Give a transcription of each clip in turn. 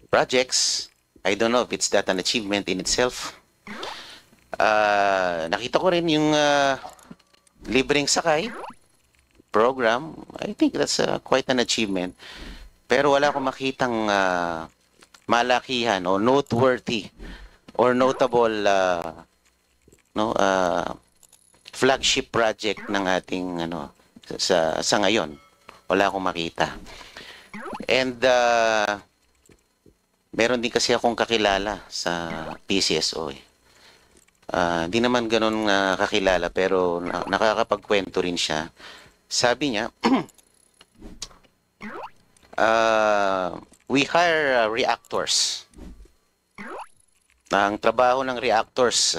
projects. I don't know if it's that an achievement in itself. Nakita ko rin yung libreng sakay program. I think that's quite an achievement. Pero wala akong makitang malakihan o noteworthy or notable flagship project ng ating sa ngayon. Wala akong makita. And meron din kasi akong kakilala sa PCSO. Hindi naman ganun kakilala pero nakakapagkwento rin siya. Sabi niya, we hire reactors. Ang trabaho ng reactors,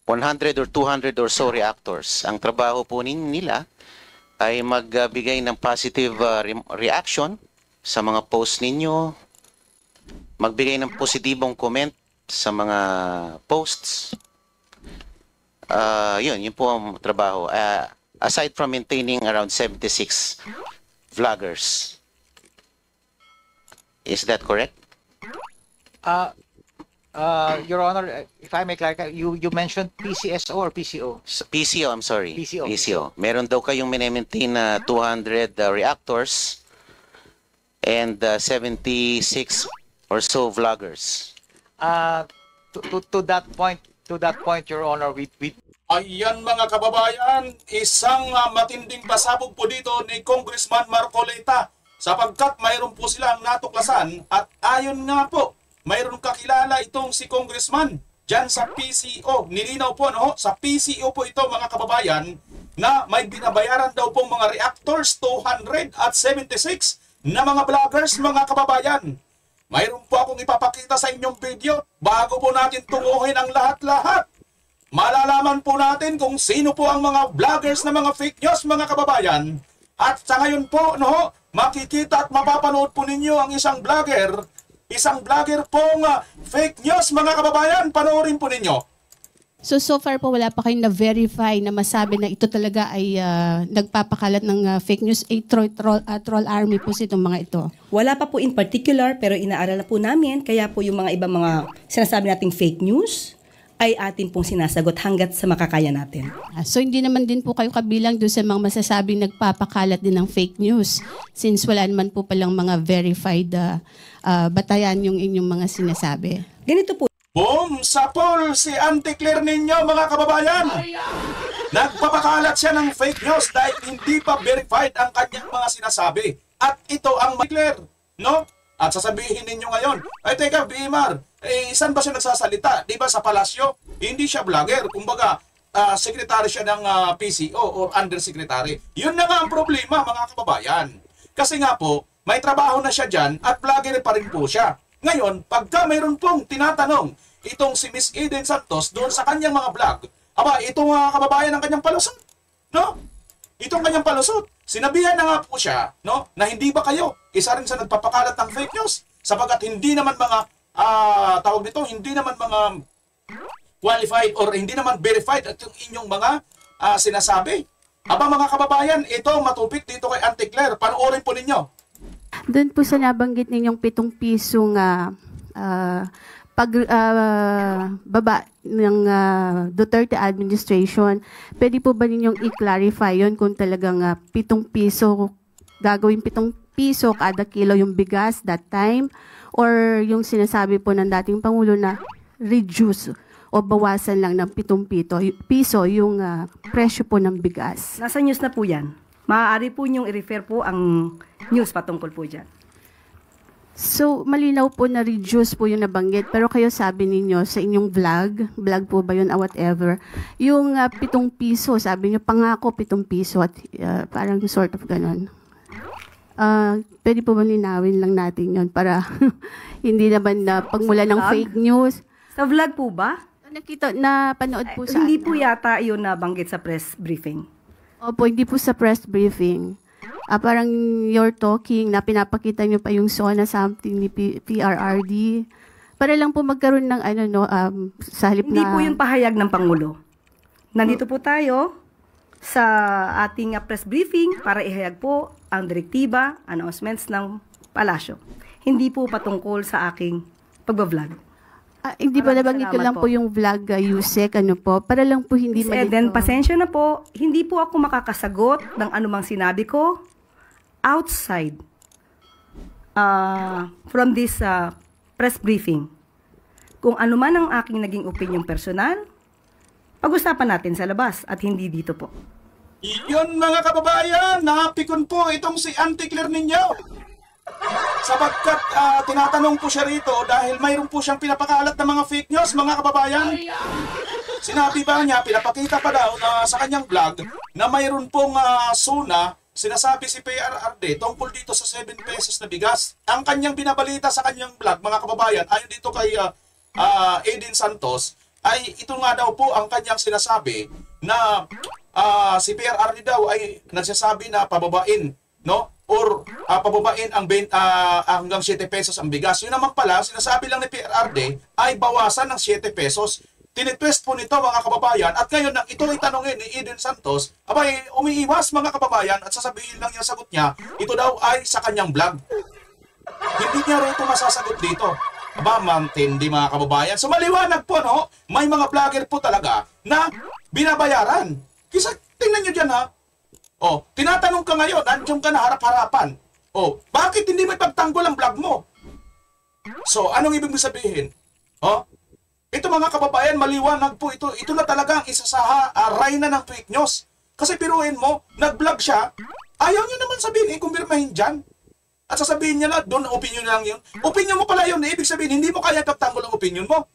100 or 200 or so reactors. Ang trabaho po nila ay magbigay ng positive reaction sa mga post ninyo, magbigay ng positibong comment sa mga posts. Yun po ang trabaho. Aside from maintaining around 76 vloggers. Is that correct? Your Honor, if I may clarify, you mentioned PCSO or PCO? PCO, I'm sorry. PCO. Meron daw kayong minimaintain na 200 reactors and 76 or so vloggers. To that point, Your Honor, we Ayan mga kababayan, isang matinding pasabog po dito ni Congressman Marcoleta sapagkat mayroon po silang natuklasan at ayon nga po, mayroon kakilala itong si Congressman dyan sa PCO. Nilinaw po sa PCO po ito mga kababayan na may binabayaran daw pong mga reactors 276 na mga vloggers mga kababayan. Mayroon po akong ipapakita sa inyong video bago po natin tunguhin ang lahat-lahat. Malalaman po natin kung sino po ang mga vloggers na mga fake news mga kababayan. At sa ngayon po, makikita at mapapanood po ninyo ang isang vlogger pong fake news mga kababayan. Panoorin po ninyo. So far po wala pa kayong na-verify na masabi na ito talaga ay nagpapakalat ng fake news, troll army po itong mga ito? Wala pa po in particular pero inaaral na po namin kaya po yung mga ibang mga sinasabi nating fake news ay atin pong sinasagot hanggat sa makakaya natin. So hindi naman din po kayo kabilang doon sa mga masasabing nagpapakalat din ng fake news since wala naman po palang mga verified batayan yung inyong mga sinasabi. Ganito po. Boom! Sapol si Auntie Claire ninyo mga kababayan! Nagpapakalat siya ng fake news dahil hindi pa verified ang kanyang mga sinasabi. At ito ang Claire, no? At sasabihin ninyo ngayon, ay teka, Bimar, saan ba siya nagsasalita? Di ba sa palasyo? Hindi siya vlogger. Kumbaga, secretary siya ng PCO or undersecretary. Yun na nga ang problema, mga kababayan. Kasi nga po, may trabaho na siya dyan at vlogger pa rin po siya. Ngayon, pagka mayroon pong tinatanong itong si Miss Eden Santos doon sa kanyang mga vlog, aba, itong kababayan ng kanyang palusot, no? Itong kanyang palusot. Sinabihan na nga po siya, no, na hindi ba kayo isa rin sa nagpapakalat ng fake news? Sapagkat hindi naman mga, tawag nito, hindi naman mga qualified or hindi naman verified at yung inyong mga sinasabi. Aba mga kababayan, ito matupik dito kay Auntie Claire. Panoorin po ninyo. Doon po sa nabanggit ninyong 7 pisong pagbaba ng Duterte administration, pwede po ba ninyong i-clarify yon kung talagang 7 piso, gagawin 7 piso kada kilo yung bigas that time, or yung sinasabi po ng dating Pangulo na reduce o bawasan lang ng 7 piso yung presyo po ng bigas? Nasa news na po yan. Maaari po niyong i-refer po ang news patungkol po dyan. So, malinaw po na reduce po yung nabanggit. Pero kayo sabi ninyo sa inyong vlog po ba yun, whatever, yung 7 piso, sabi niyo, pangako 7 piso at parang sort of ganon. Pwede po ba linawin lang natin yun para hindi naman na pagmula ng fake news? Sa vlog po ba? Nakita, napanood po sa Hindi po yata yun nabanggit sa press briefing. Opo, hindi po sa press briefing. Parang you're talking na pinapakita nyo pa yung SONA something ni PRRD. Para lang po magkaroon ng sa halip Hindi na... po yung pahayag ng Pangulo. Nandito po tayo sa ating press briefing para ihayag po ang direktiba, announcements ng Palasyo. Hindi po patungkol sa aking pagbablog. Hindi pa Maraming nabanggit ko salamat lang po yung vlog, Yusek, ano po, para lang po hindi Miss Eden, malito. pasensya na po. Hindi po ako makakasagot ng anumang sinabi ko outside from this press briefing. Kung ano man ang aking naging opinion personal, pag-usapan natin sa labas at hindi dito po. Iyon mga kababayan, napikon po itong si Auntie Claire ninyo. Sapagkat tinatanong po siya rito dahil mayroon po siyang pinapakalat ng mga fake news, mga kababayan. Sinabi ba niya, pinapakita pa daw na sa kanyang vlog na mayroon pong SUNA, sinasabi si PRRD tungkol dito sa 7 pesos na bigas. Ang kanyang binabalita sa kanyang vlog, mga kababayan, ayon dito kay Eden Santos, ay ito nga daw po ang kanyang sinasabi na si PRRD daw ay nagsasabi na pababain, no? Or pababain ang hanggang 7 pesos ang bigas. Yun naman pala, sinasabi lang ni PRRD ay bawasan ng 7 pesos. Tinitwist po nito mga kababayan at ngayon nang ito ay tanongin ni Eden Santos, abay umiiwas mga kababayan at sasabihin lang yung sagot niya, ito daw ay sa kanyang vlog. Hindi niya rin ito masasagot dito. Aba, mantindi mga kababayan. So maliwanag po, no? May mga vlogger po talaga na binabayaran. Kisa, tingnan nyo dyan, ha? Oh, tinatanong ka ngayon, nandiyan ka na harap-harapan. Oh, bakit hindi mo ipagtanggol ang vlog mo? So, anong ibig sabihin? Oh, ito mga kababayan, maliwanag po ito. Ito na talaga ang isa sa rayna ng fake news. Kasi piruin mo, nag-vlog siya, ayaw niya naman sabihin, kumpirmahin dyan. At sasabihin niya na, doon opinion lang yun. Opinion mo pala yun, ibig sabihin, hindi mo kaya ipagtanggol ang opinion mo.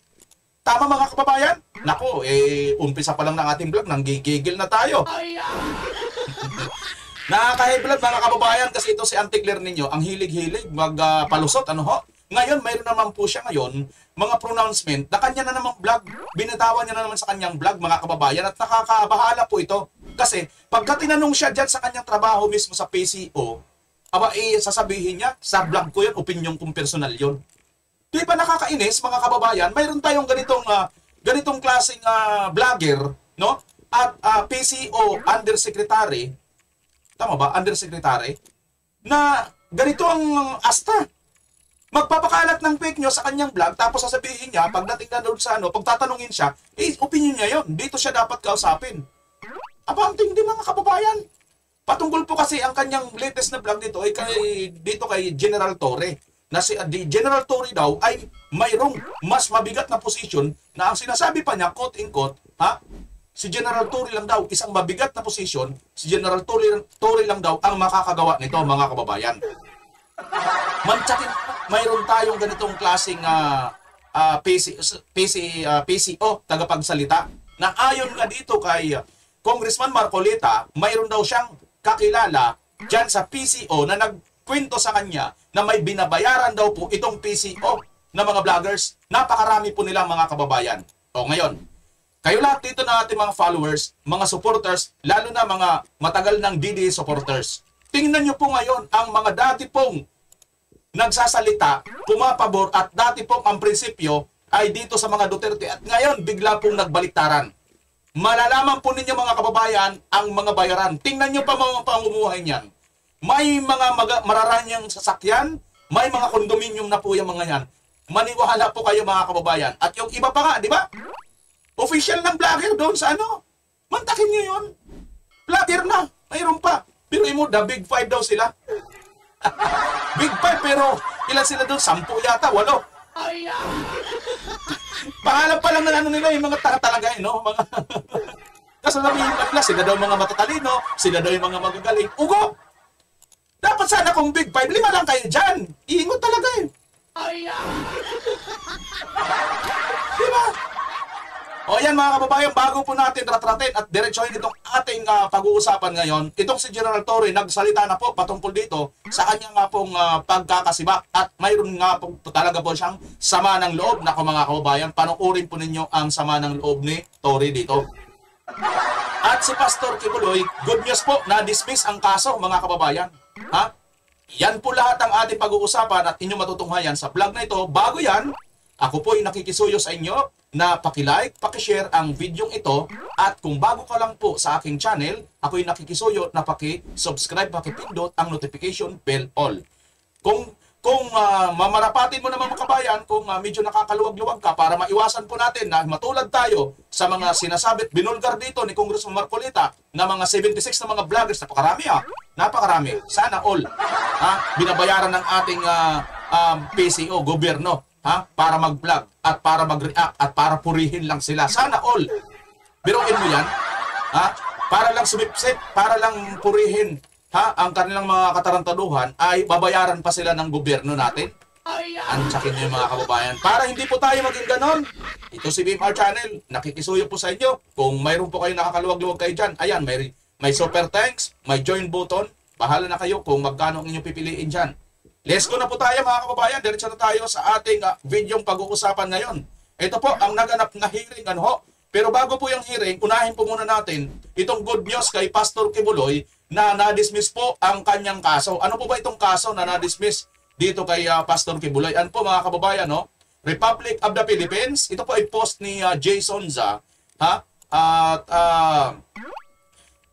Tama mga kababayan? Nako, umpisa pa lang ng ating vlog, nang gigigil na tayo. Nakaka-vlog mga kababayan kasi ito si Auntie Claire ninyo, ang hilig-hilig magpalusot, ano ho? Ngayon, mayroon naman po siya ngayon, mga pronouncement na kanya na naman vlog, binitawan niya na naman sa kanyang vlog mga kababayan at nakakabahala po ito. Kasi pagka tinanong siya dyan sa kanyang trabaho mismo sa PCO, sasabihin niya, sa vlog ko yun, opinion kong personal yun. Di ba nakakainis mga kababayan? Mayroon tayong ganitong klaseng vlogger, no? At PCO undersecretary, tama ba? Undersecretary, na ganito ang asta. Magpapakalat ng fake news sa kanyang vlog, tapos sasabihin niya, pagdating na doon sa pagtatanungin siya, opinion niya yun. Dito siya dapat kausapin. Aba, ang tingin mga kababayan. Patungkol po kasi ang kanyang latest na vlog dito ay dito kay General Torre. Na si General Torre daw ay mayroong mas mabigat na posisyon na ang sinasabi pa niya, quote-in-quote, si General Torre lang daw, isang mabigat na posisyon, si General Torre lang daw ang makakagawa nito, mga kababayan. Mantsakin, mayroon tayong ganitong klaseng PCO, tagapagsalita, na ayon nga dito kay Congressman Marcoleta, mayroon daw siyang kakilala dyan sa PCO na nagkwento sa kanya na may binabayaran daw po itong PCO na mga vloggers. Napakarami po nila mga kababayan. O ngayon, kayo lahat dito na ating mga followers, mga supporters, lalo na mga matagal ng DD supporters. Tingnan nyo po ngayon ang mga dati pong nagsasalita, pumapabor at dati pong ang prinsipyo ay dito sa mga Duterte at ngayon bigla pong nagbaliktaran. Malalaman po ninyo mga kababayan ang mga bayaran. Tingnan nyo pa mga pamumuhay niyan. May mga mararanyang sasakyan, may mga kondominium na po yung mga yan. Maniwala po kayo mga kababayan. At yung iba pa nga, di ba? Official ng vlogger doon sa mantakin nyo yun. Vlogger na, mayroon pa. Pero mo, the big five daw sila. Big five, pero ilan sila doon? 10 yata, 8. Pangalan pa lang ng nila, yung mga talaga, no? Mga kasi sabihin nila, sila daw mga matatalino, sila daw yung mga magagaling. Ugo! Dapat sana kung big five, 5 lang kayo dyan. Iingot talaga eh. Diba? O yan mga kababayan, bago po natin ratratin at diretsohin itong ating pag-uusapan ngayon, itong si General Torre nagsalita na po patungkol dito sa kanyang nga pong pagkakasiba at mayroon nga po talaga po siyang sama ng loob. Nako mga kababayan, panoorin po ninyo ang sama ng loob ni Torre dito. At si Pastor Kibuloy, good news po, na-dismiss ang kaso mga kababayan. Yan po lahat ang ating pag-uusapan at inyong matutunghayan sa vlog na ito. Bago yan, ako po ay nakikisuyo sa inyo na paki-like, paki-share ang video ito at kung bago ka lang po sa aking channel, ako ay nakikisuyo na paki-subscribe, paki-pindot ang notification bell all. kung mamarapatin mo naman mga kabayan, kung medyo nakakaluwag-luwag ka para maiwasan po natin na matulad tayo sa mga sinasabit binulgar dito ni Congressman Marcolita na mga 76 na mga vloggers, napakarami, sana all binabayaran ng ating PCO, gobyerno, para mag-vlog at para mag-react at para purihin lang sila, sana all. Biruin mo yan, para lang sumipsip, para lang purihin ang kanilang mga katarantaduhan, ay babayaran pa sila ng gobyerno natin. Antsakin nyo yung mga kababayan. Para hindi po tayo maging ganon, ito si BMR Channel, nakikisuyo po sa inyo. Kung mayroon po kayo nakakaluwag-luwag kayo dyan, ayan, may super thanks, may join button, bahala na kayo kung magkano ang inyong pipiliin dyan. Let's go na po tayo mga kababayan, diretso na tayo sa ating videong pag-uusapan ngayon. Ito po ang naganap na hearing, Pero bago po yung hearing, unahin po muna natin itong good news kay Pastor Kibuloy na na-dismiss po ang kanyang kaso. Ano po ba itong kaso na na-dismiss dito kay Pastor Kibuloy? Ano po mga kababayan, Republic of the Philippines. Ito po ay post ni Jason Za. At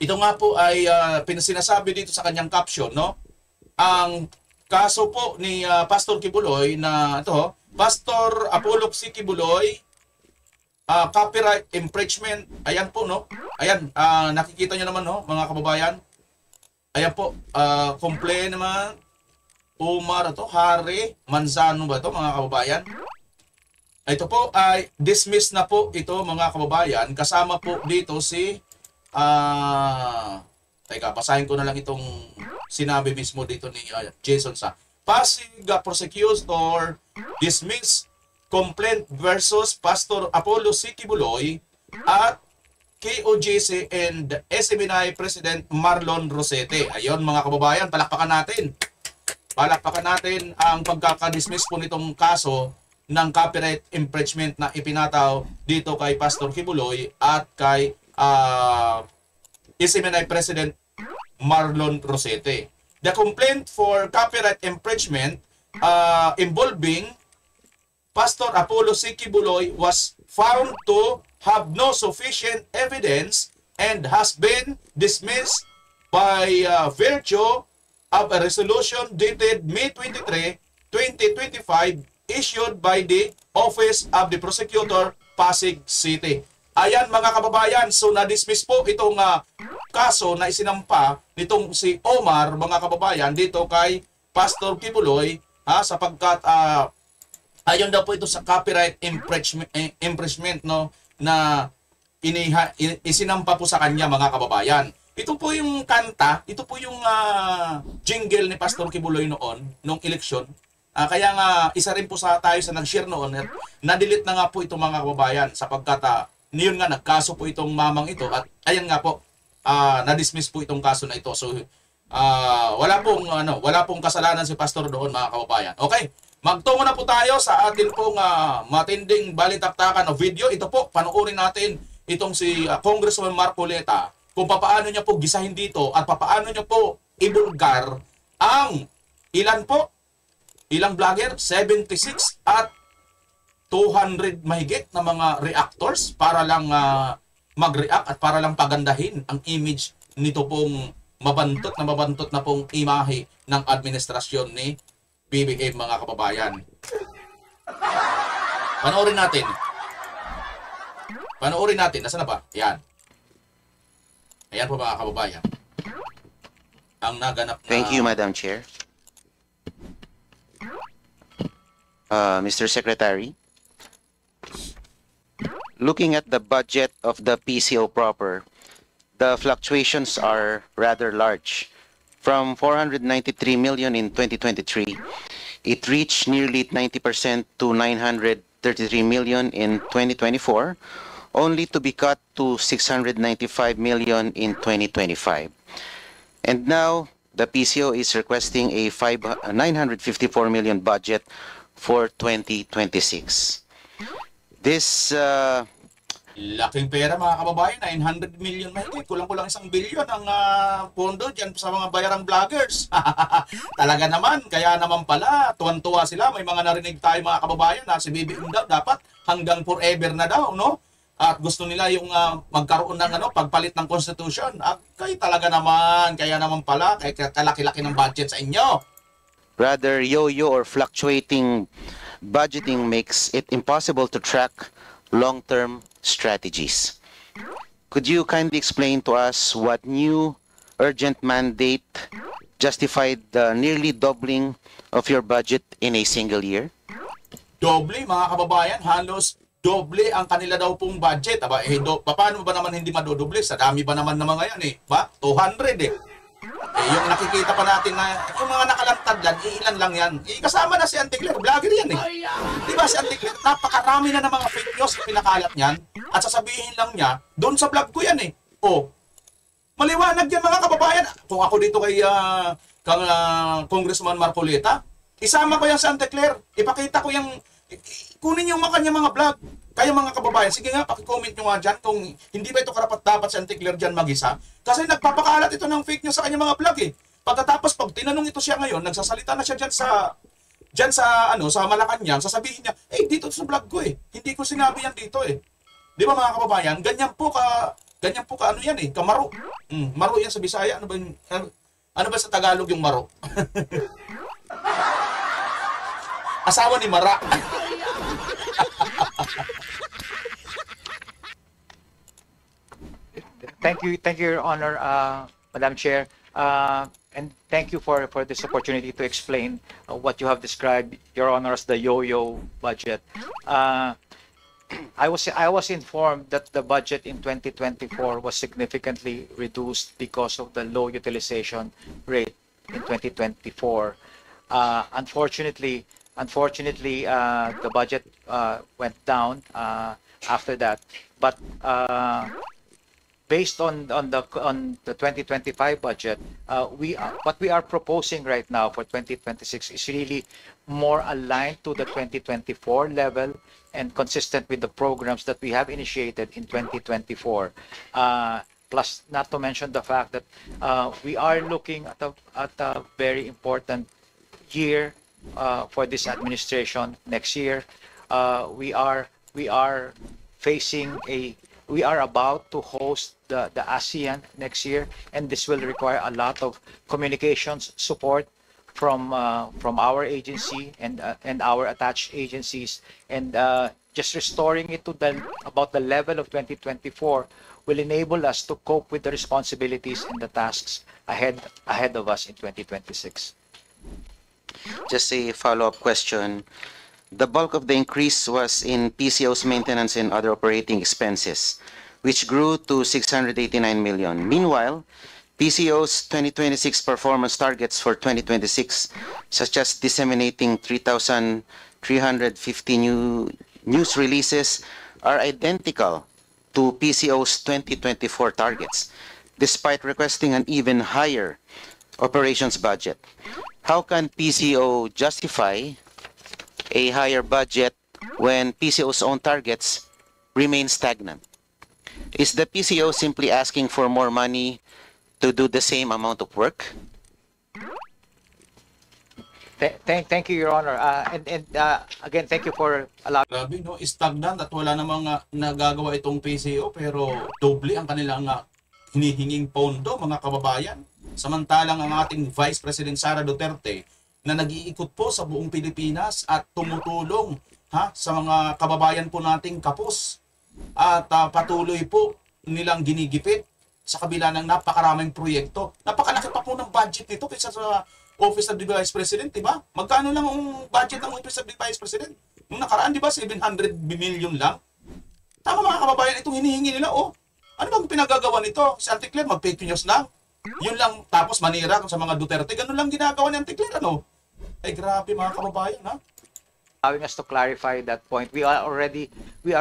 ito nga po ay pinasinasabi dito sa kanyang caption, Ang kaso po ni Pastor Kibuloy na ito, Pastor Apollo C. Kibuloy, copyright infringement. Ayan po, Ayan, nakikita nyo naman, mga kababayan. Ayan po, complain naman. Umar, Hari Manzano ba ito, mga kababayan? Ito po ay dismiss na po ito, mga kababayan. Kasama po dito si teka, basahin ko na lang itong sinabi mismo dito ni Jason Sa. Pasig prosecutes or dismiss complaint versus Pastor Apollo C. Kibuloy at KOJC and SMNI President Marlon Rosete. Ayun mga kababayan, palakpakan natin. Palakpakan natin ang pagkakadismiss po nitong kaso ng copyright infringement na ipinataw dito kay Pastor Kibuloy at kay SMNI President Marlon Rosete. The complaint for copyright infringement involving Pastor Apollo C. Kibuloy was found to have no sufficient evidence and has been dismissed by virtue of a resolution dated May 23, 2025 issued by the Office of the Prosecutor, Pasig City. Ayan mga kababayan, so na-dismiss po itong kaso na isinampa nitong si Omar, mga kababayan, dito kay Pastor Kibuloy, sapagkat ayon daw po ito sa copyright infringement na isinampa po sa kanya, mga kababayan. Ito po yung kanta, ito po yung jingle ni Pastor Kibuloy noong eleksyon. Kaya nga isa rin po tayo sa nag-share noon at na-delete na nga po ito, mga kababayan, sapagkat niyon nga nagkaso po itong mamang ito at ayan nga po na-dismiss po itong kaso na ito. So wala pong kasalanan si Pastor doon, mga kababayan. Okay. Magtungo na po tayo sa atin pong matinding balitaktakan o video. Ito po, panoorin natin itong si Congressman Marcolita kung papaano niya po gisahin dito at papaano niya po ibulgar ang ilang vlogger, 76 at 200 mahigit na mga reactors para lang mag-react at para lang pagandahin ang image nito pong mabantot na pong imahe ng administrasyon ni BBM, mga kababayan. Panoorin natin. Nasaan na ba? Yan. Ayan po, mga kababayan. Ang naganap na... Thank you, Madam Chair. Mr. Secretary, looking at the budget of the PCO proper, the fluctuations are rather large. From 493 million in 2023, it reached nearly 90% to 933 million in 2024, only to be cut to 695 million in 2025. And now, the PCO is requesting a 954 million budget for 2026. This laking pera, mga kababayan, 900 million mahigit. Kulang-kulang 1 billion ang pondo dyan sa mga bayarang vloggers. Talaga naman, kaya naman pala, tuwan-tuwa sila. May mga narinig tayo, mga kababayan, na si BBM daw dapat hanggang forever na daw, At gusto nila yung magkaroon ng pagpalit ng constitution. Kaya talaga naman, kaya naman pala, kaya kalaki-laki ng budget sa inyo. Rather, yo-yo or fluctuating budgeting makes it impossible to track long-term strategies. Could you kindly explain to us what new urgent mandate justified the nearly doubling of your budget in a single year? Doble, mga kababayan, halos doble ang kanila daw pong budget. Aba, paano ba naman hindi madodoble? Sa dami ba naman ng mga yan eh? Ba? 200 eh. Yung nakikita pa natin na yung mga nakalantad lang, ilan lang yan. Kasama na si Anticler, vlogger yan eh. Di ba si Anticler, napakarami na ng mga fake news na pinakalat niyan at sasabihin lang niya, doon sa vlog ko yan eh. O, maliwanag yan mga kababayan. Kung ako dito kay Congressman Marcoleta, isama ko yan si Anticler, ipakita ko yung, kunin yung kanya mga vlog. Kayo mga kababayan, sige nga, pakicomment nyo nga dyan kung hindi ba ito karapat-dapat si Anticler dyan mag-isa. Kasi nagpapakalat ito ng fake news sa kanya mga vlog eh. Pagkatapos, pag tinanong ito siya ngayon, nagsasalita na siya dyan sa Malacanang, sasabihin niya, dito sa vlog ko eh. Hindi ko sinabi yan dito eh. Di ba mga kababayan, ganyan po ka ano yan eh, kamaro. Maro yan sa Bisaya. Ano ba sa Tagalog yung maro? Asawa ni Mara. Thank you, Your Honor, Madam Chair, and thank you for this opportunity to explain what you have described, Your Honor, as the yo-yo budget. I was informed that the budget in 2024 was significantly reduced because of the low utilization rate in 2024. Unfortunately, the budget went down after that, but based on the 2025 budget, what we are proposing right now for 2026 is really more aligned to the 2024 level and consistent with the programs that we have initiated in 2024. Plus, not to mention the fact that we are looking at a very important year for this administration next year. We are about to host the ASEAN next year, and this will require a lot of communications support from our agency and our attached agencies, and just restoring it to about the level of 2024 will enable us to cope with the responsibilities and the tasks ahead of us in 2026. Just a follow-up question. The bulk of the increase was in PCO's maintenance and other operating expenses, which grew to 689 million. Meanwhile, PCO's 2026 performance targets for 2026, such as disseminating 3,350 new news releases, are identical to PCO's 2024 targets, despite requesting an even higher operations budget. How can PCO justify a higher budget when PCO's own targets remain stagnant? Is the PCO simply asking for more money to do the same amount of work? Thank you, Your Honor. Again, thank you for allowing. Grabe, no? Stagnant at wala namang nagagawa itong PCO, pero doble ang kanilang hinihinging pondo, mga kababayan. Samantalang ang ating Vice President Sara Duterte na nag-iikot po sa buong Pilipinas at tumutulong sa mga kababayan po nating kapos at patuloy po nilang ginigipit sa kabila ng napakaraming proyekto. Napakalaki pa po ng budget nito kaysa sa Office of the Vice President, di ba? Magkano lang ang budget ng Office of the Vice President? Nung nakaraan, di ba, 700 million lang? Tama mga kababayan, itong hinihingi nila, ano bang pinagagawa nito? Si Anticler, mag-fake news lang. Yun lang, tapos manira sa mga Duterte. Ganun lang ginagawa ni Anticler, ano? Ay, grabe mga kababayan, ha? Allowing us to clarify that point. We are already we've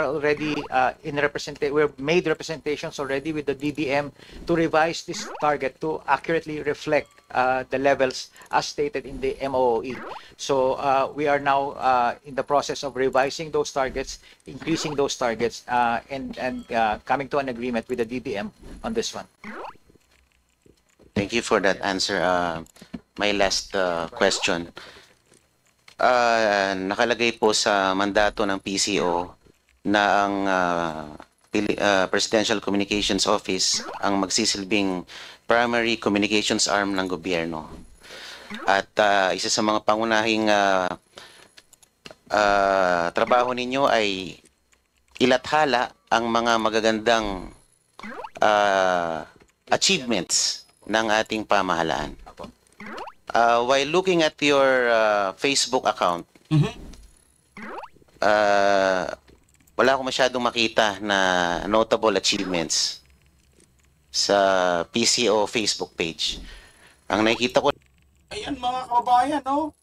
made representations already with the DBM to revise this target to accurately reflect the levels as stated in the MOE. So we are now in the process of revising those targets, increasing those targets, and coming to an agreement with the DBM on this one. Thank you for that answer. My last question. Nakalagay po sa mandato ng PCO na ang Presidential Communications Office ang magsisilbing primary communications arm ng gobyerno. At isa sa mga pangunahing trabaho ninyo ay ilathala ang mga magagandang achievements ng ating pamahalaan. While looking at your Facebook account, wala akong masyadong makita na notable achievements sa PCO Facebook page. Ang nakikita ko, Ayan mga kababayan, no?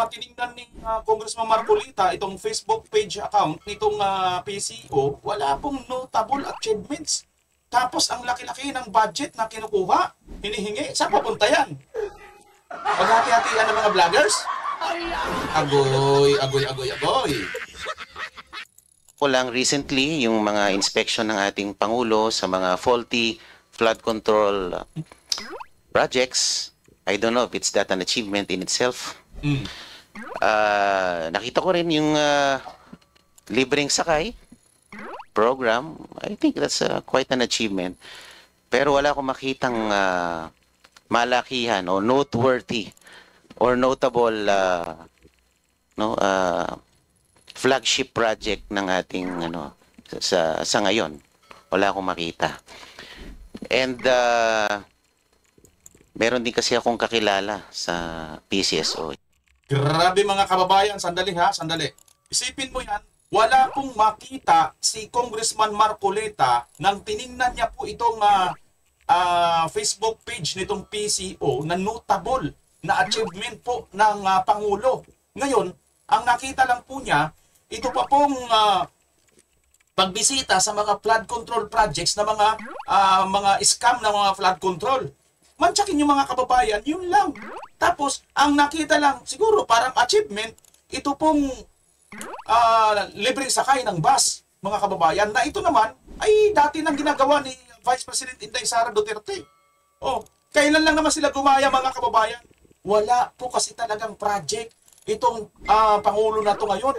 Tinignan ni Congressman Marcolita itong Facebook page account nitong PCO, wala pong notable achievements. Tapos ang laki-laki ng budget na kinukuha, hinihingi, saan papunta yan? Paghati-hatian ng mga vloggers? Agoy, agoy, agoy, agoy. ko lang recently yung mga inspection ng ating Pangulo sa mga faulty flood control projects. I don't know if it's that an achievement in itself. Nakita ko rin yung libreng sakay program. I think that's quite an achievement. Pero wala akong makitang malakihan o noteworthy or notable flagship project ng ating sa ngayon. Wala akong makita. And meron din kasi akong kakilala sa PCSO. Grabe mga kababayan, sandali ha, sandali. Isipin mo yan, wala pong makita si Congressman Marcolita nang tiningnan niya po itong Facebook page nitong PCO na notable na achievement po ng Pangulo. Ngayon, ang nakita lang po niya, ito pa pong pagbisita sa mga flood control projects na mga scam na mga flood control. Mantsakin yung mga kababayan, yun lang. Tapos, ang nakita lang, siguro parang achievement, ito pong libreng sakay ng bus, mga kababayan, na ito naman ay dati nang ginagawa ni Vice President Inday Sara Duterte. Oh, kailan lang naman sila gumaya, mga kababayan? Wala po kasi talagang project itong Pangulo na to ngayon.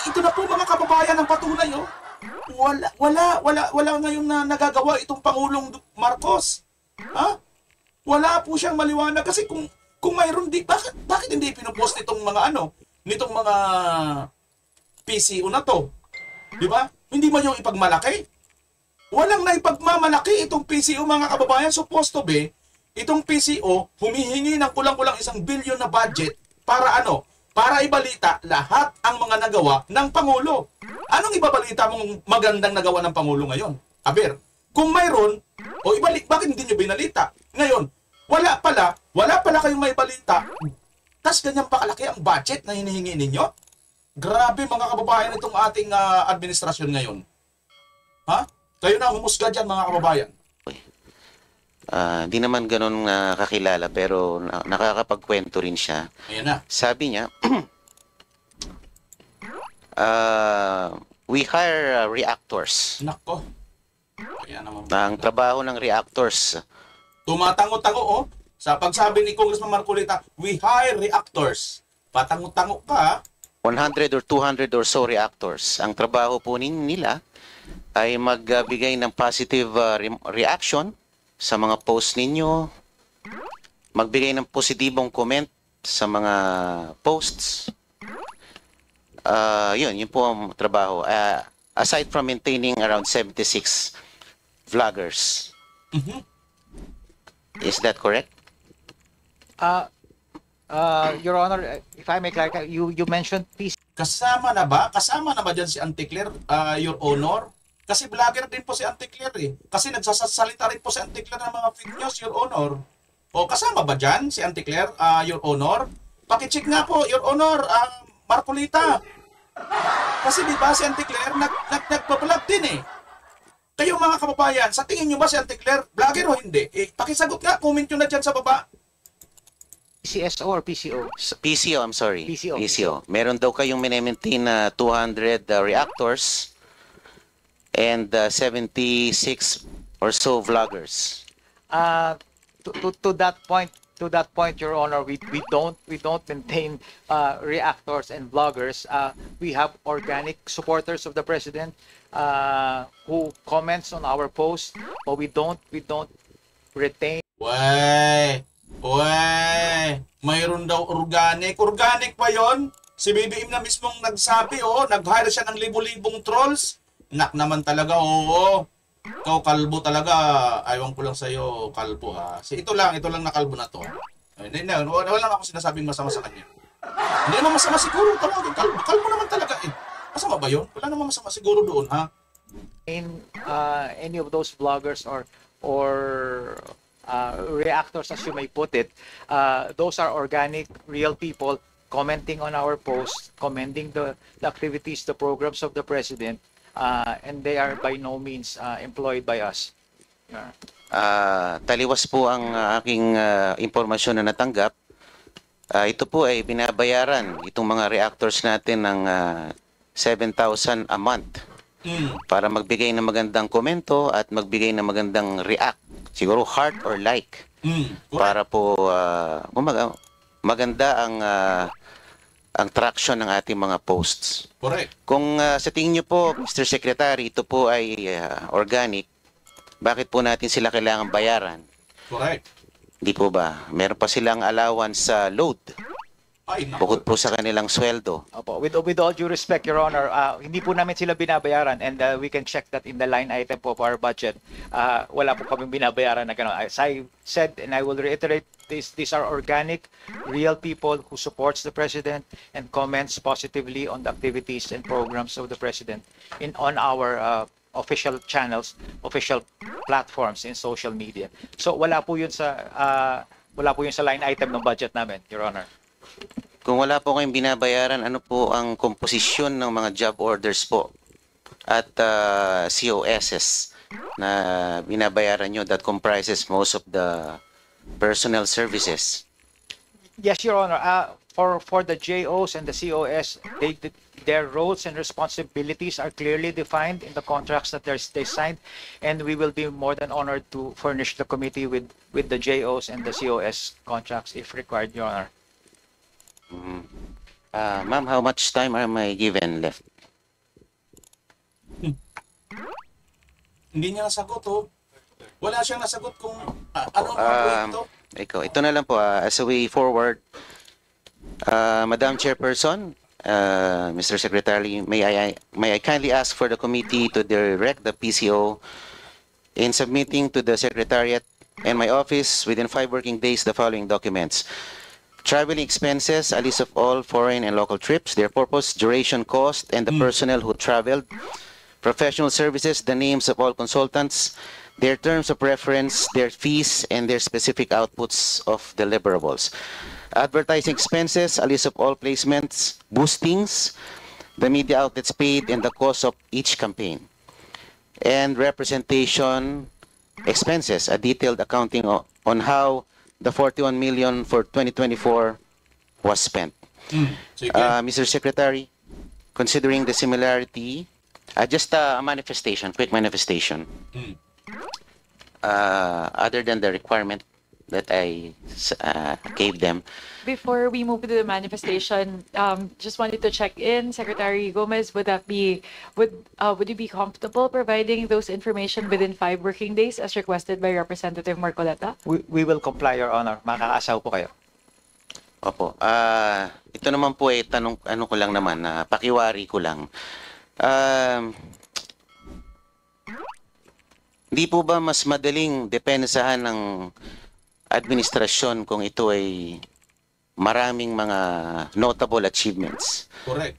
Ito na po mga kababayan ang patunay, oh. Wala ngayon na nagagawa itong Pangulong Marcos. Ha? Wala po siyang maliwanag kasi kung mayroon bakit hindi pinupost nitong mga PCO na to? Di ba? Hindi man yung ipagmalaki. Walang naipagmamalaki itong PCO, mga kababayan. Supposed to be, itong PCO humihingi ng kulang-kulang 1 billion na budget para para ibalita lahat ang mga nagawa ng Pangulo. Anong ibabalita mong magandang nagawa ng Pangulo ngayon? Aber, kung mayroon, ibalik, bakit hindi nyo binalita? Ngayon, wala pala kayong may balita. Tas ganyan pa kalaki ang budget na hinihingi ninyo? Grabe mga kababayan itong ating administrasyon ngayon. Ha? Kayo na humusga dyan, mga kababayan. Di naman ganun kakilala pero nakakapagkwento rin siya. Ayan na. Sabi niya, we hire reactors. Nako. Ayan naman. Ang trabaho ng reactors, Tumatango-tango, oh. Sa pagsabi ni Congressman Marcolita, we hire reactors. Patango-tango ka, 100 or 200 or so reactors. Ang trabaho po nila ay magbigay ng positive reaction sa mga post ninyo, magbigay ng positibong comment sa mga posts. Yun po ang trabaho. Aside from maintaining around 76 vloggers. Is that correct? Your Honor, if I may clarify, you mentioned PC. kasama na ba? Kasama na ba dyan si Auntie Claire, Your Honor? Kasi vlogger din po si Auntie Claire eh. Kasi nagsasalita rin po si Auntie Claire ng mga fake news, Your Honor. O kasama ba dyan si Auntie Claire, Your Honor? Pakicheck nga po, Your Honor, Marcolita. Kasi di ba si Auntie Claire nagpa-vlog din eh. Kayo mga kababayan, sa tingin nyo ba si Auntie Claire vlogger o hindi? Pakisagot nga, comment nyo na dyan sa baba. PCSO or PCO? PCO, I'm sorry. PCO. Meron daw kayong maintain na 200 reactors and 76 or so vloggers. To that point, Your Honor, we don't maintain reactors and bloggers. We have organic supporters of the president who comments on our post, but we don't retain. Uy, mayroon daw organic. Organic pa yon? Si BBM na mismong nagsabi, nag-hire siya ng libo-libong trolls. Nak naman talaga, oo. Ikaw, kalbo talaga. Ayaw ko lang sa'yo, kalbo ha. Ito lang na kalbo na to. Hindi, wala lang ako sinasabing masama sa kanya. Hindi naman masama siguro. Kalbo naman talaga eh. Masama ba yun? Wala naman masama siguro doon ha. In any of those vloggers or reactors, as you may put it, those are organic, real people commenting on our posts, commending the activities, the programs of the president, and they are by no means employed by us. Yeah. Taliwas po ang aking impormasyon na natanggap. Ito po ay binabayaran itong mga reactors natin ng 7,000 a month para magbigay ng magandang komento at magbigay ng magandang react. Siguro heart or like. Para po maganda ang traction ng ating mga posts. Correct. Kung sa tingin niyo po, Mr. Secretary, ito po ay organic, bakit po natin sila kailangan bayaran? Correct. Hindi po ba? Meron pa silang allowance sa load. Ay, Bukod po sa kanilang sweldo. Opo, with all due respect, Your Honor, hindi po namin sila binabayaran, and we can check that in the line item po of our budget. Wala po kaming binabayaran na gano'n. As I said, and I will reiterate, these are organic, real people who supports the President and comments positively on the activities and programs of the President on our official channels, official platforms in social media. So wala po yun sa line item ng budget namin, Your Honor. Kung wala po kayong binabayaran, ano po ang komposisyon ng mga job orders po at COSs na binabayaran nyo that comprises most of the personnel services? Yes, Your Honor. For the JOs and the COS, their roles and responsibilities are clearly defined in the contracts that they signed, and we will be more than honored to furnish the committee with the JOs and the COS contracts if required, Your Honor. Ma'am, how much time am I given left? Hindi niya nasagot Wala siyang nasagot kung ano ang proyekto. Ito na lang po, as a way forward, Madam Chairperson, Mr. Secretary, may I kindly ask for the committee to direct the PCO in submitting to the Secretariat and my office within 5 working days the following documents: traveling expenses, a list of all foreign and local trips, their purpose, duration, cost, and the personnel who traveled; professional services, the names of all consultants, their terms of reference, their fees, and their specific outputs of deliverables; advertising expenses, a list of all placements, boostings, the media outlets paid, and the cost of each campaign; and representation expenses, a detailed accounting on how the 41 million for 2024 was spent. Sige. Mr. Secretary, considering the similarity, just a manifestation, quick manifestation, other than the requirement that I gave them. Before we move to the manifestation, just wanted to check in, Secretary Gomez, would you be comfortable providing those information within 5 working days as requested by Representative Marcoleta? We will comply, Your Honor. Makakaasaw po kayo. Opo. Ito naman po ay tanong, ano ko lang naman, pakiwari ko lang. Hindi po ba mas madaling depensahan ng administrasyon kung ito ay maraming mga notable achievements? Correct.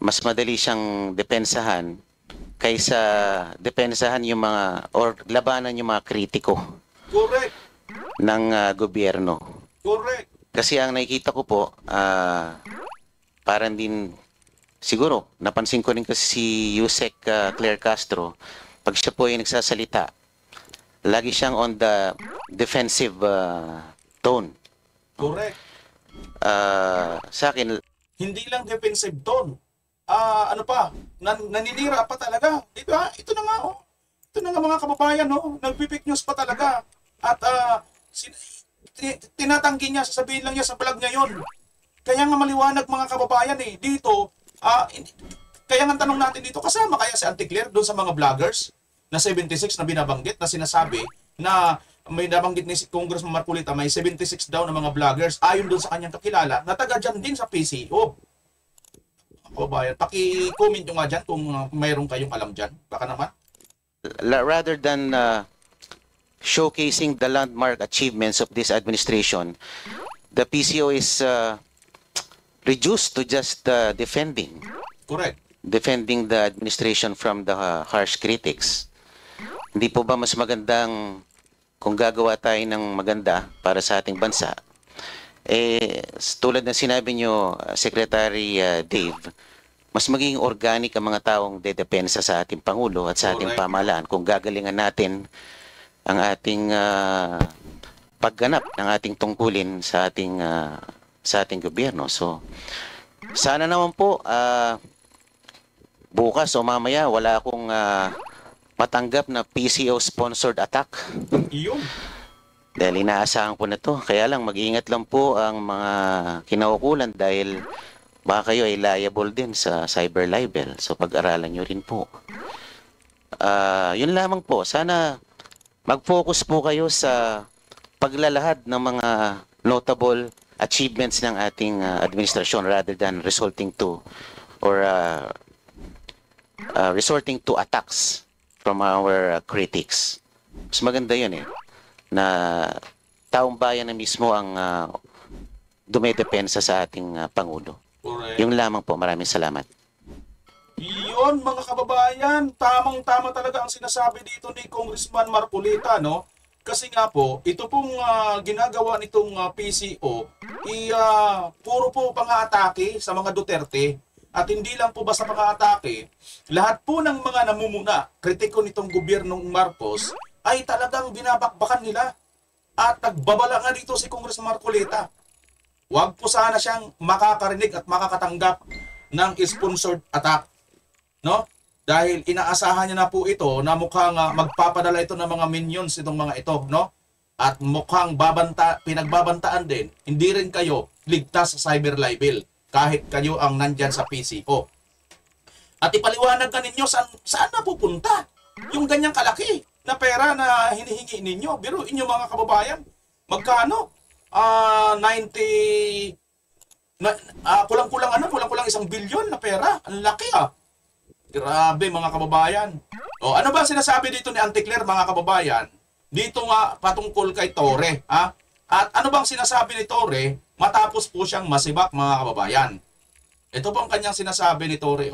Mas madali siyang depensahan kaysa depensahan yung mga or labanan yung mga kritiko Correct. ng gobyerno. Correct. Kasi ang nakikita ko po, parang din, siguro, napansin ko rin kasi si Yusek Claire Castro, pag siya po ay nagsasalita, lagi siyang on the defensive tone. Correct. Sa akin, Hindi lang defensive tone. Ano pa? Naninira pa talaga. Ito na nga Ito na nga mga kababayan nagpipik news pa talaga. At tinatanggi niya, sasabihin lang niya sa vlog niya yun. Kaya nga maliwanag mga kababayan dito, kaya nga tanong natin dito, kasama kaya si Auntie Claire doon sa mga vloggers na 76 na binabanggit na sinasabi na may nabanggit ni si Congressman Marcolita, may 76 daw na mga vloggers ayon doon sa kanyang kakilala na taga dyan din sa PCO. Kababayan, paki-comment nyo nga dyan kung mayroon kayong alam dyan. Baka naman. Rather than showcasing the landmark achievements of this administration, the PCO is reduced to just defending the administration from the harsh critics. Hindi po ba mas magandang kung gagawa tayo ng maganda para sa ating bansa? Tulad ng sinabi nyo, Secretary Dave, mas magiging organic ang mga taong dedepensa sa ating Pangulo at sa ating pamahalaan kung gagalingan natin ang ating pagganap ng ating tungkulin sa ating gobyerno. So, sana naman po bukas o mamaya wala akong matanggap na PCO-sponsored attack. Iyon. Dahil inaasahan ko na to. Kaya lang, mag-iingat lang po ang mga kinaukulan dahil baka kayo ay liable din sa cyber libel. So, pag-aralan nyo rin po. Yun lamang po. Sana mag-focus po kayo sa paglalahad ng mga notable achievements ng ating administrasyon rather than resulting to or resorting to attacks from our critics. Mas maganda yun na taong bayan na mismo ang dumedepensa sa ating Pangulo. Correct. Yung lamang po. Maraming salamat. Iyon, mga kababayan, tamang-tama talaga ang sinasabi dito ni Congressman Marcolita, no? Kasi nga po, ito pong ginagawa nitong PCO, puro po pang-aatake sa mga Duterte. At hindi lang po basta pang-aatake, lahat po ng mga namumuna, kritiko nitong gobyernong Marcos, ay talagang binabakbakan nila. At nagbabala nga dito si Congressman Marcolita. Huwag po sana siyang makakarinig at makakatanggap ng sponsored attack. No? Dahil inaasahan niya na po ito na mukhang magpapadala ito ng mga minions itong mga ito. No? At mukhang pinagbabantaan din, hindi rin kayo ligtas sa cyber libel kahit kayo ang nandyan sa PCO. At ipaliwanag ka ninyo saan napupunta yung ganyang kalaki na pera na hinihingi ninyo. Pero inyo mga kababayan, magkano? 90 kulang-kulang 1 bilyon na pera. Ang laki Grabe mga kababayan. O ano ba sinasabi dito ni Auntie Claire mga kababayan? Dito nga patungkol kay Torre, ha? At ano bang sinasabi ni Torre matapos po siyang masibak mga kababayan? Ito po ang kanyang sinasabi ni Torre,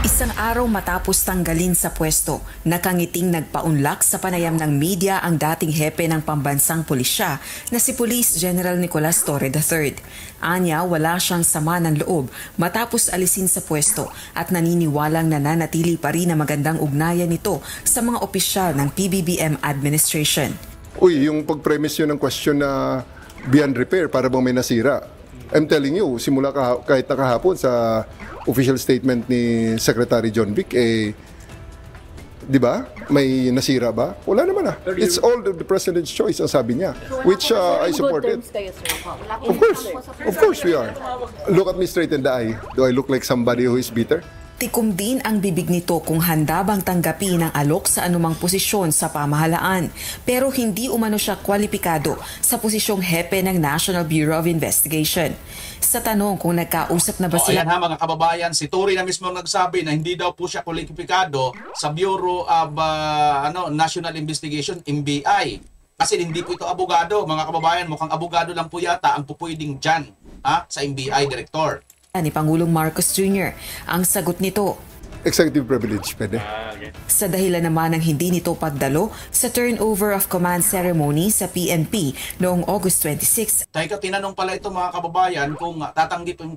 Isang araw matapos tanggalin sa pwesto, nakangiting nagpaunlak sa panayam ng media ang dating hepe ng pambansang pulisya na si Police General Nicolas Torre III. Anya, wala siyang sama ng loob matapos alisin sa pwesto at naniniwalang nananatili pa rin na magandang ugnayan nito sa mga opisyal ng PBBM administration. Yung pag-premise yun ng question na beyond repair para bang may nasira. I'm telling you, simula kahit nakahapon sa official statement ni Secretary John Vic, di ba? May nasira ba? Wala naman It's all the President's choice, ang sabi niya. Which I supported. Of course we are. Look at me straight in the eye. Do I look like somebody who is bitter? Tikom din ang bibig nito kung handa bang tanggapin ang alok sa anumang posisyon sa pamahalaan. Pero hindi umano siya kwalipikado sa posisyong hepe ng National Bureau of Investigation. Sa tanong kung nagkausap na ba sila... Ayan mga kababayan, si Tory na mismo nagsabi na hindi daw po siya kwalipikado sa Bureau of National Investigation, NBI. Kasi hindi po ito abogado, mga kababayan. Mukhang abogado lang po yata ang pupwedeng dyan sa NBI Director. Ni Pangulong Marcos Jr. Ang sagot nito, executive privilege, pwede. Sa dahilan naman ng hindi nito pagdalo sa turnover of command ceremony sa PNP noong August 26. Teka, tinanong pala ito mga kababayan kung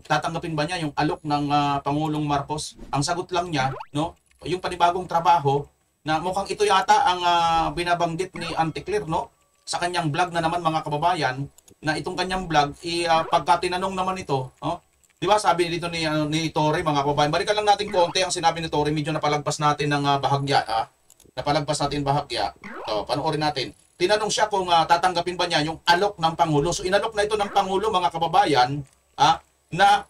tatanggapin ba niya yung alok ng Pangulong Marcos. Ang sagot lang niya, no, yung panibagong trabaho na mukhang ito yata ang binabanggit ni Auntie Claire, no, sa kanyang vlog na naman mga kababayan, na itong kanyang vlog, pagka tinanong naman ito, di ba sabi dito ni Torre mga kababayan, balikan lang natin konti ang sinabi ni Torre, medyo napalagpas natin ng bahagya, napalagpas natin bahagya. So, panoorin natin. Tinanong siya kung tatanggapin ba niya yung alok ng Pangulo. So, inalok na ito ng Pangulo mga kababayan, na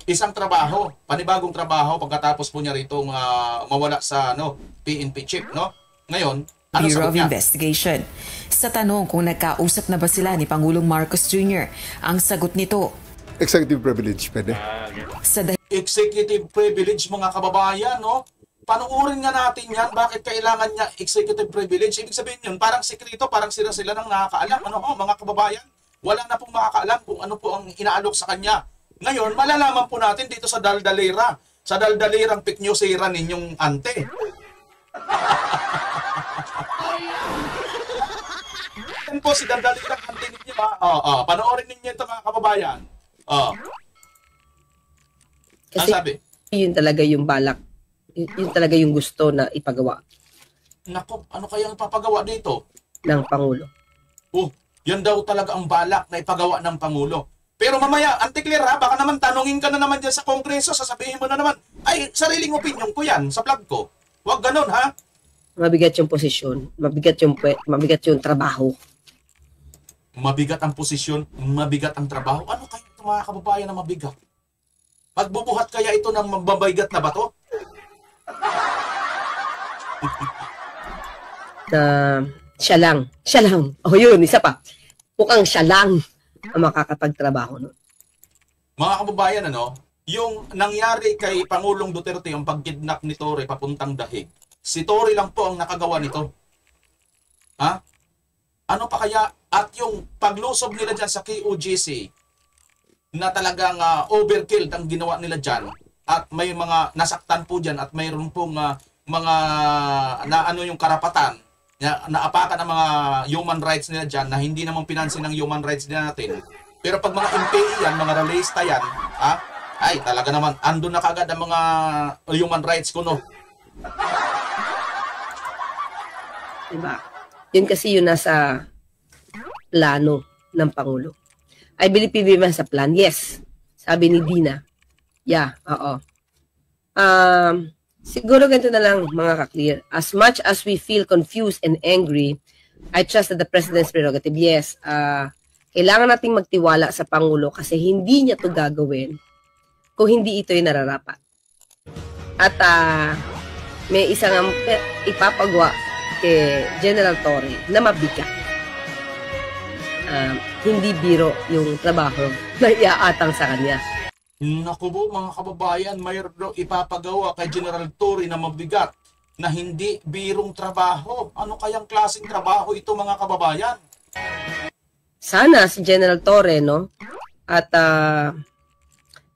isang trabaho, panibagong trabaho pagkatapos po niya rito mawala sa PNP chief, no? Ngayon, ano Bureau sagot of niya? Investigation. Sa tanong kung nagkausap na ba sila ni Pangulong Marcos Jr., ang sagot nito, Executive privilege, pwede. sa Executive privilege, mga kababayan, no? Panuurin nga natin yan, bakit kailangan niya executive privilege? Ibig sabihin yun, parang sekreto, parang sila nang nakakaalam. Ano ho, mga kababayan? Wala na pong makakaalam kung ano po ang inaalok sa kanya. Ngayon, malalaman po natin dito sa Daldalera. Sa Daldalerang fake newsera ninyong ante. Yan po si Daldalerang ante ninyo, ha? Panoorin ninyo ito, mga kababayan. Ano Kasi sabi? yun talaga yung balak. Yun talaga yung gusto na ipagawa Nako, ano kayang ipapagawa dito? ng Pangulo. Oh, yan daw talaga ang balak na ipagawa ng Pangulo. Pero mamaya, Auntie Claire, ha, baka naman tanungin ka na naman dyan sa Kongreso, sasabihin mo na naman, ay, sariling opinion ko yan sa vlog ko. Huwag ganun, ha? Mabigat yung posisyon, mabigat yung trabaho. Mabigat ang posisyon, mabigat ang trabaho. Ano kaya ito, mga kababayan, na mabigat? Magbubuhat kaya ito ng mabigat na bato? Na siya lang. O yun, isa pa. Mukhang siya lang ang makakapagtrabaho nun. Mga kababayan, ano, yung nangyari kay Pangulong Duterte, yung pagkidnap ni Torre papuntang Dahig, si Torre lang po ang nakagawa nito. Ha? Ano pa kaya? At yung paglusob nila dyan sa KOJC, na talagang overkill ang ginawa nila dyan, at may mga nasaktan po dyan, at mayroon pong mga na ano yung karapatan, naapakan ang mga human rights nila dyan na hindi naman pinansin ng human rights nila natin. Pero pag mga MPE yan, mga realista yan, ay talaga naman, andun na kagad ang mga human rights ko, no? Diba? Yun kasi yun nasa plano ng Pangulo. I believe PBB sa plan. Yes. Sabi ni Dina. Yeah, oo. Siguro ganito na lang, mga ka-clear. As much as we feel confused and angry, I trust that the President's prerogative. Yes, kailangan nating magtiwala sa Pangulo kasi hindi niya to gagawin kung hindi ito yung nararapat. At may isang ipapagawa kay General Torre na mabigat. Hindi biro yung trabaho na iaatang sa kanya. Naku po, mga kababayan, mayroon ipapagawa kay General Torre na mabigat na hindi birong trabaho. Ano kayang klaseng trabaho ito, mga kababayan? Sana si General Torre, no? At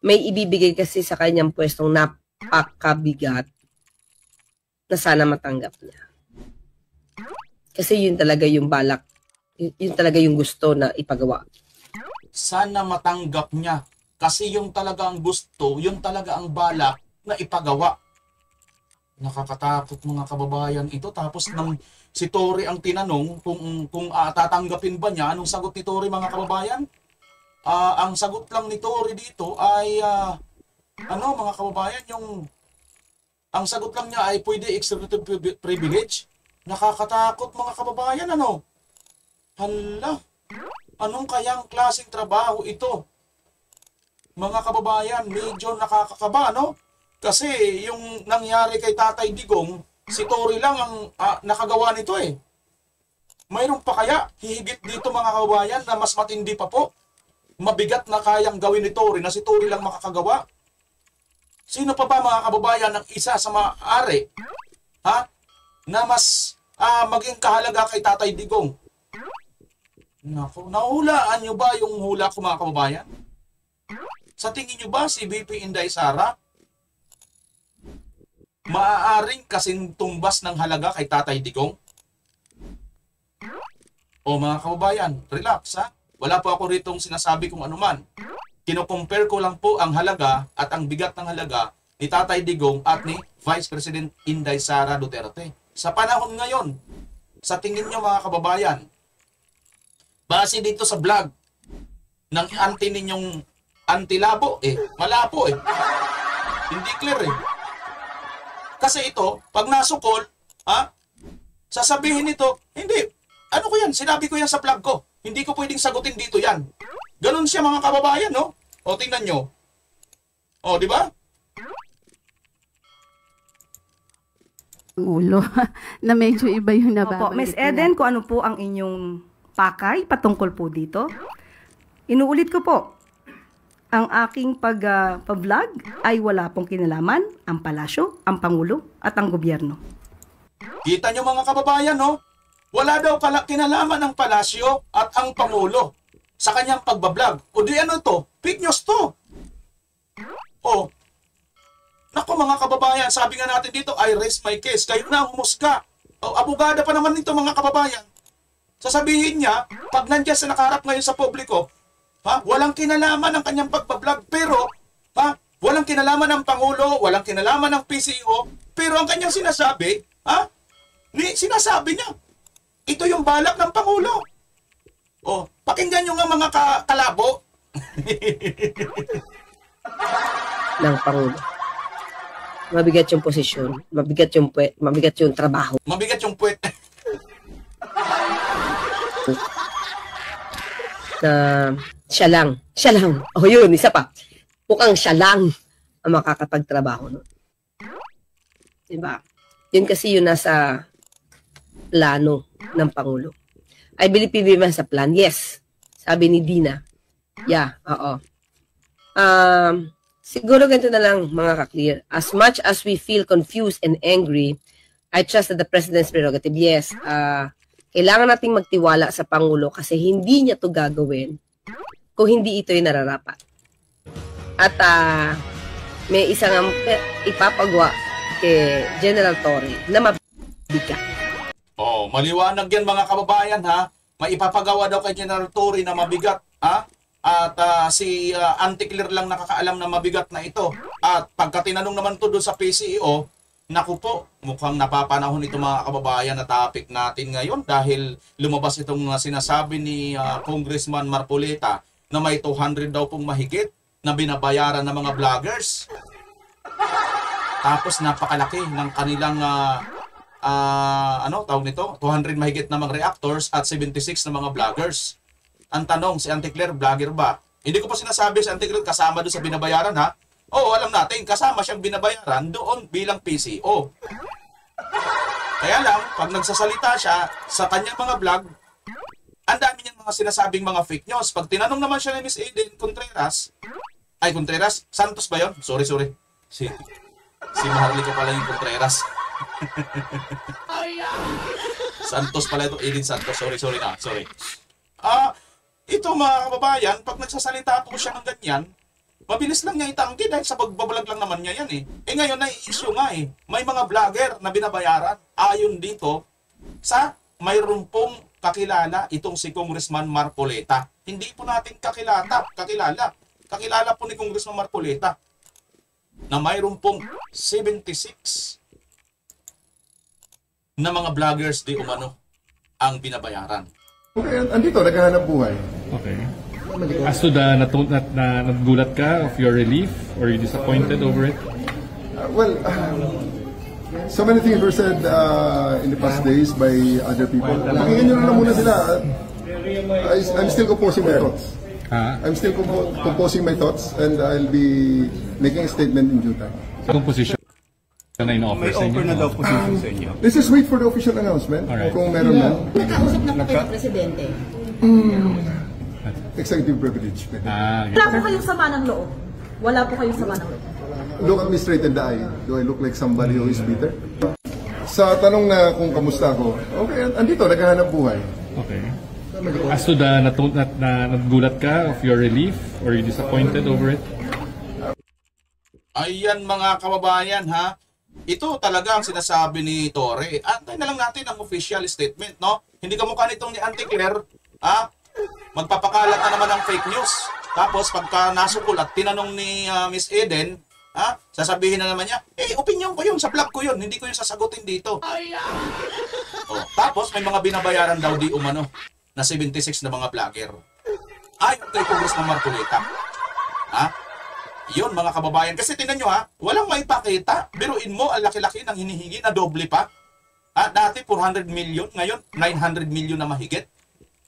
may ibibigay kasi sa kanyang pwestong napakabigat na sana matanggap niya. Kasi yun talaga yung balak, yun talaga yung gusto na ipagawa. Sana matanggap niya. Kasi yung talaga ang gusto, yung talaga ang balak na ipagawa. Nakakatakot, mga kababayan ito. Tapos nang si Torre ang tinanong kung tatanggapin ba niya, anong sagot ni Torre, mga kababayan? Ang sagot lang ni Torre dito ay mga kababayan, ang sagot lang niya ay pwede executive privilege. Nakakatakot, mga kababayan, ano? Hala, anong kayang klaseng trabaho ito? Mga kababayan, medyo nakakakaba, no? Kasi yung nangyari kay Tatay Digong, si Torre lang ang nakagawa nito eh. Mayroon pa kaya hihigit dito, mga kababayan, na mas matindi pa po? Mabigat na kayang gawin ni Torre na si Torre lang makakagawa? Sino pa ba, mga kababayan, ang isa sa maaari na mas maging kahalaga kay Tatay Digong? Naku, nahulaan nyo ba yung hula ko, mga kababayan? Sa tingin nyo ba si VP Inday Sara maaaring kasing tumbas ng halaga kay Tatay Digong? O mga kababayan, relax ha. Wala po ako ritong sinasabi kung anuman. Kino-compare ko lang po ang halaga at ang bigat ng halaga ni Tatay Digong at ni Vice President Inday Sara Duterte. Sa panahon ngayon, sa tingin nyo, mga kababayan, base dito sa vlog ng anti ninyong antilabo, malabo hindi clear Kasi ito, pag nasukol, sasabihin nito, hindi, ano ko yan, sinabi ko yan sa vlog ko, hindi ko pwedeng sagutin dito yan. Ganun siya, mga kababayan, no? O, tingnan nyo. O, di ba? ulo na medyo iba yung Opo, nababanggit Ms. nila. Eden, kung ano po ang inyong pakay patungkol po dito. Inuulit ko po, ang aking pag-vlog ay wala pong kinalaman ang palasyo, ang Pangulo at ang gobyerno. Kita nyo mga kababayan, no? Wala daw kinalaman ang palasyo at ang Pangulo sa kanyang pagbablog. O di ano to? Fake news to. O, naku mga kababayan, sabi nga natin dito, I raise my case. Kayo na humusga. O, abogada pa naman nito mga kababayan. Sasabihin niya, pag nandiyan sa nakaharap ngayon sa publiko, walang kinalaman ang kanyang pagbablog, pero walang kinalaman ng Pangulo, walang kinalaman ng PCO, pero ang kanyang sinasabi, sinasabi niya, ito yung balak ng Pangulo. O, pakinggan nyo nga mga kalabo. Ng Pangulo. Mabigat yung posisyon, mabigat yung trabaho. Mabigat yung puwet. Na siya lang. O yun, isa pa. Mukhang siya lang ang makakapagtrabaho nun. Diba? Yun kasi yun nasa plano ng Pangulo. I believe PBM sa plan. Yes. Sabi ni Dina. Yeah, oo. Siguro ganito na lang mga ka-clear. As much as we feel confused and angry, I trust that the President's prerogative. Yes, kailangan nating magtiwala sa Pangulo kasi hindi niya to gagawin kung hindi ito yung nararapat. At may isang ipapagawa kay General Torre na mabigat. Oh, maliwanag yan mga kababayan ha. May ipapagawa daw kay General Torre na mabigat ha. At si Auntie Claire lang nakakaalam na mabigat na ito. At pagka tinanong naman to doon sa PCEO, naku po, mukhang napapanahon ito mga kababayan na topic natin ngayon dahil lumabas itong sinasabi ni Congressman Marcoleta na may 200 daw pong mahigit na binabayaran ng mga vloggers. Tapos napakalaki ng kanilang tawag nito, 200 mahigit na mga reactors at 76 na mga vloggers. Ang tanong, si Auntie Claire, vlogger ba? Hindi ko pa sinasabi si Auntie Claire kasama doon sa binabayaran ha. Oo, alam natin, kasama siyang binabayaran doon bilang PCO. Kaya lang, pag nagsasalita siya sa kanyang mga vlog, ang dami niyang mga sinasabing mga fake news. Pag tinanong naman siya ni Miss Eden Contreras, Santos ba yun? Sorry. Si Maharlika pala yung Contreras. Santos pala ito, Eden Santos. Sorry. Ito mga kababayan, pag nagsasalita po siya ng ganyan, mabilis lang niya itanggi dahil sa pagbablog lang naman niya yan eh. Ngayon nai-issue nga eh. May mga vlogger na binabayaran ayon dito sa mayroon pong kakilala itong si Congressman Marcoleta. Hindi po natin kakilala. Kakilala po ni Congressman Marcoleta na mayroon pong 76 na mga vloggers di umano ang binabayaran. Okay, andito, naghahanap buhay. Okay. As to the nagulat ka of your relief or you disappointed over it? So many things were said in the past days by other people. Pakinggan nyo na muna sila. I'm still composing my thoughts. I'm still composing my thoughts and I'll be making a statement in due time. Anong position na in-offer sa inyo? na daw position sa inyo. Let's just wait for the official announcement. Alright. Kung meron man. Nakausap na po kayo ng Presidente. Executive privilege. Wala po kayong sama ng loob. Wala po kayong sama ng loob. Look at me straight in the eye. Do I look like somebody who is bitter? Sa tanong na kung kamusta ako, okay, andito, naghahanap buhay. Okay. As to the nagulat ka of your relief or you disappointed over it? Ayan mga kababayan ha. Ito talaga ang sinasabi ni Torre. Antay na lang natin ang official statement, no? Hindi kamukha nitong ni Auntie Claire, magpapakalat na naman ng fake news. Tapos pagka nasukol at tinanong ni Miss Eden, sasabihin na naman niya, opinion ko yun, sa vlog ko yun, hindi ko yun sasagutin dito. Tapos may mga binabayaran daw di umano na 76 na mga vlogger. Ayon kay Congressman Marcoleta. Yun mga kababayan. Kasi tingnan nyo walang maipakita. Biruin mo, ang laki-laki ng hinihingi na doble pa. Dati 400 million, ngayon 900 million na mahigit.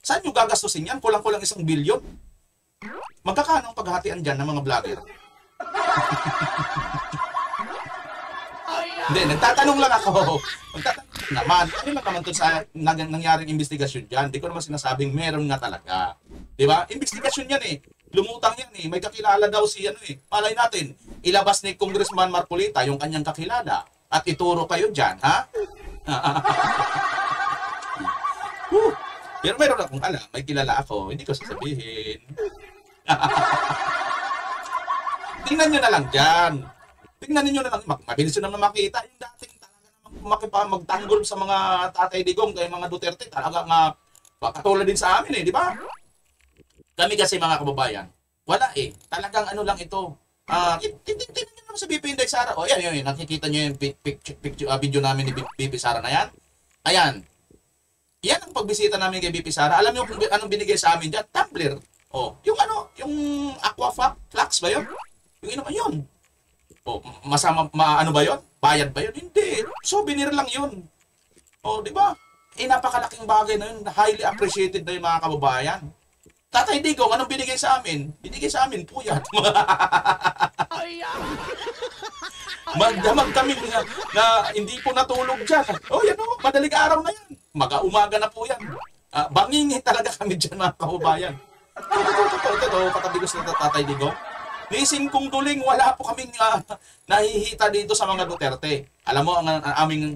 Saan nyo gagastusin yan? Kulang-kulang 1 billion. Magkakano ang paghatian dyan ng mga vlogger? Hindi, nagtatanong lang ako. Nagtatanong naman. Ano lang naman to sa nangyaring investigasyon dyan? Hindi ko naman sinasabing meron nga talaga. Di ba? Investigasyon yan eh. Lumutang yan eh. May kakilala daw si ano eh. Malay natin, ilabas ni Congressman Marcolita yung kanyang kakilala at ituro kayo dyan, ha? Pero meron akong alam. May kilala ako. Hindi ko sasabihin. Tingnan nyo na lang dyan. Tingnan ninyo na lang, mabilis nyo naman makita yung dating talaga naman magtanggol sa mga Tatay Digong kay mga Duterte. Talaga nga, katulad din sa amin eh, di ba? Kami kasi mga kababayan, wala eh. Talagang ano lang ito. Tingnan nyo naman sa BP Inday Sara. O yan, nakikita nyo yung video namin ni BP Sara na yan. Ayan. Yan ang pagbisita namin kay BP Sara. Alam nyo kung anong binigay sa amin dyan? Tumbler. O, yung ano, yung Aquaflux ba yun? Yung inuman yun. O, ano ba yun? Bayad ba yun? Hindi. Souvenir lang yun. O, di ba? Napakalaking bagay na yun. Highly appreciated na yung mga kababayan. Tatay Digong, anong binigay sa amin? Binigay sa amin, puyat. Magdamag kami na hindi po natulog dyan. O, yan o, madaling araw na yan. Umaga na po yan. Bangingi talaga kami dyan, mga kababayan. Ito, katabi ko sa Tatay Digong. Nising kong duling, wala po kaming nahihita dito sa mga Duterte. Alam mo, ang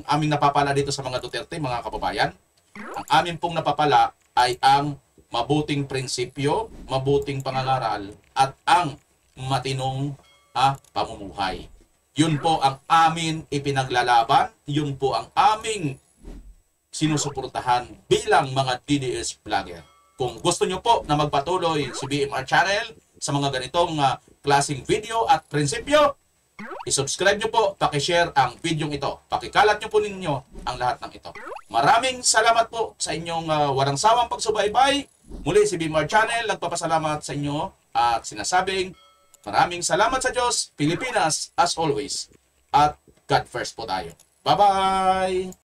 aming napapala dito sa mga Duterte, mga kababayan, ang amin pong napapala ay ang mabuting prinsipyo, mabuting pangangaral, at ang matinong pamumuhay. Yun po ang amin ipinaglalaban, yun po ang aming sinusuportahan bilang mga DDS vlogger. Kung gusto nyo po na magpatuloy si BMR Channel sa mga ganitong klaseng video at prinsipyo, isubscribe nyo po, pakishare ang video ito. Pakikalat nyo po ninyo ang lahat ng ito. Maraming salamat po sa inyong walang sawang pagsubaybay. Muli si BMR Channel, nagpapasalamat sa inyo at sinasabing maraming salamat sa Diyos, Pilipinas as always. At God first po tayo. Bye-bye!